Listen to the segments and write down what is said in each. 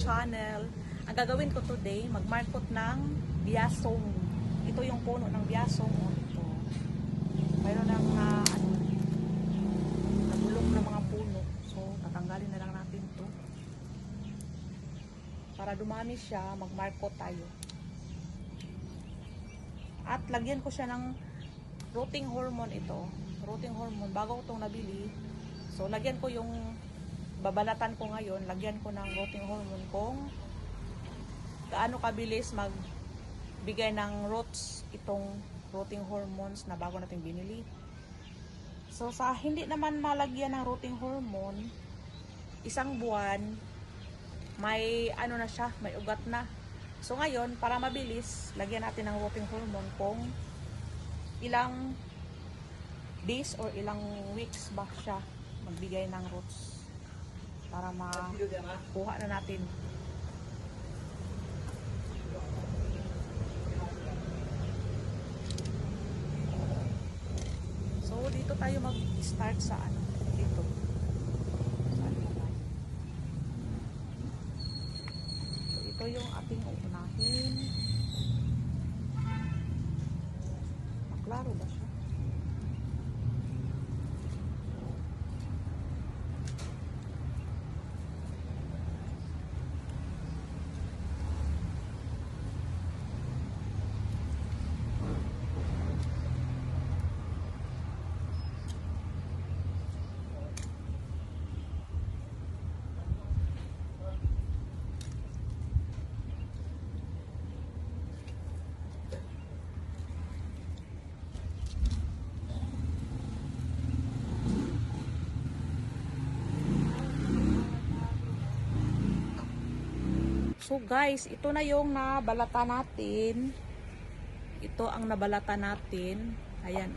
channel. Ang gagawin ko today, magmarkot ng biyasong. Ito yung puno ng biyasong. Ito. Mayroon ng nabulok na mga puno. So, tatanggalin na lang natin to. Para dumami siya, magmarkot tayo. At lagyan ko siya ng rooting hormone ito. Rooting hormone. Bago ko itong nabili. So, lagyan ko yung babalatan ko ngayon. Lagyan ko ng rooting hormone kung gaano kabilis magbigay ng roots itong rooting hormones na bago natin binili. So, sa hindi naman malagyan ng rooting hormone, isang buwan, may ano na siya, may ugat na. So ngayon, para mabilis, lagyan natin ng rooting hormone kung ilang days or ilang weeks ba siya magbigay ng roots para makuha na natin. So dito tayo mag-start sa dito. Ito yung ating uunahin. Maklaro ba siya? So guys, ito na yung nabalata natin. Ito ang nabalata natin. Ayan.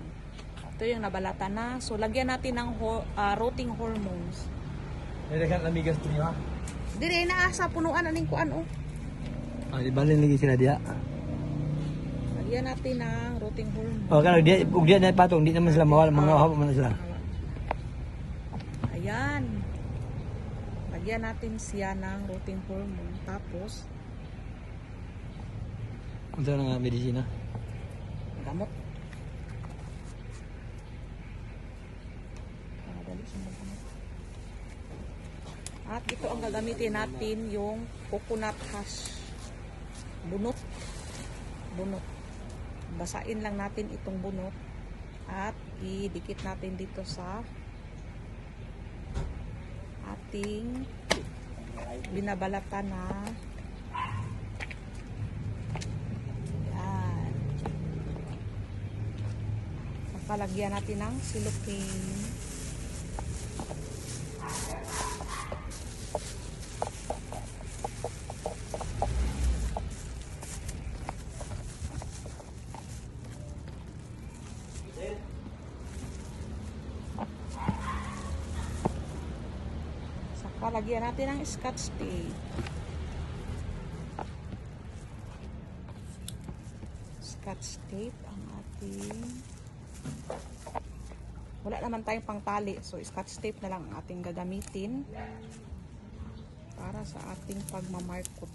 Ito yung nabalata na. So lagyan natin ng rooting hormones. Nilagyan amigas to niyo ha? Dire na sa punuan aning kuan oh. Ah, di balin lagi sila dia. Lagyan natin ng rooting hormone. Oh, kalau dia na patong, di naman sila mawala, mga hawak man sila. Ayan. Lagyan natin siya ng rooting hormone. Tapos, Unsa na nga medisina? gamot. Dali siya maggamot. At ito ang gagamitin natin, yung coconut hash. Bunot. Bunot. Basain lang natin itong bunot. At idikit natin dito sa ating binabalatan na yan. Palagyan natin ng cellophane. Lagyan natin ng scotch tape. Scotch tape ang ating. Wala naman tayong pangtali, so scotch tape na lang ang ating gagamitin para sa ating pagmamarkot.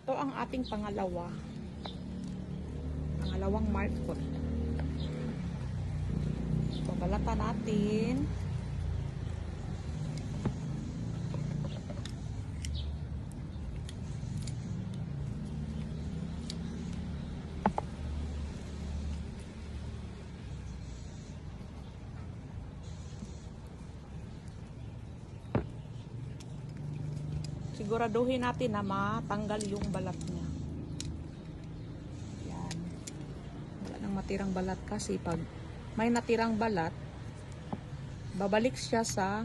Ito ang ating pangalawang markot. Babalatan natin. Siguraduhin natin na matanggal yung balat niya. Yan. Wala nang matirang balat kasi pag may natirang balat, babalik siya sa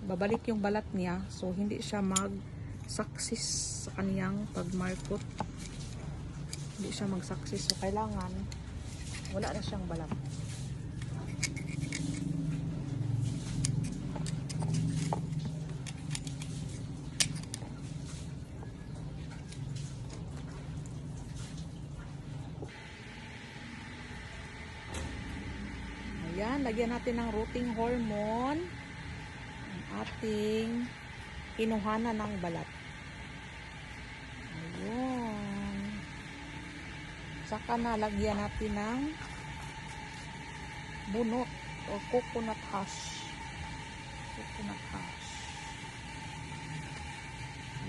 babalik yung balat niya. So, hindi siya mag-success sa kaniyang pag-markot. Hindi siya mag-success. So, kailangan wala na siyang balat. Ayan, lagyan natin ng rooting hormone ang ating kinuhanan ng balat. Ayan. Saka na lagyan natin ng bunot o coconut husk. Coconut husk.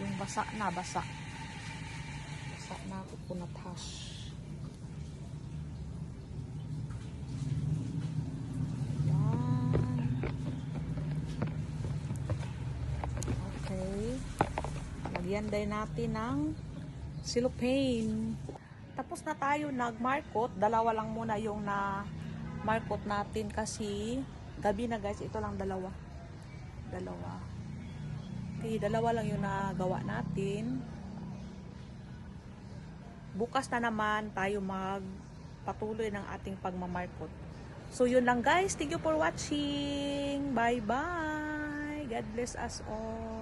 Yung basa na, basa. Basa na coconut husk. Lagyan din natin ng cellophane. Tapos na tayo nag-markot. Dalawa lang muna yung na-markot natin kasi gabi na guys. Ito lang dalawa. Okay, dalawa lang yung nagawa natin. Bukas na naman tayo magpatuloy ng ating pagmamarkot. So yun lang guys. Thank you for watching. Bye bye. God bless us all.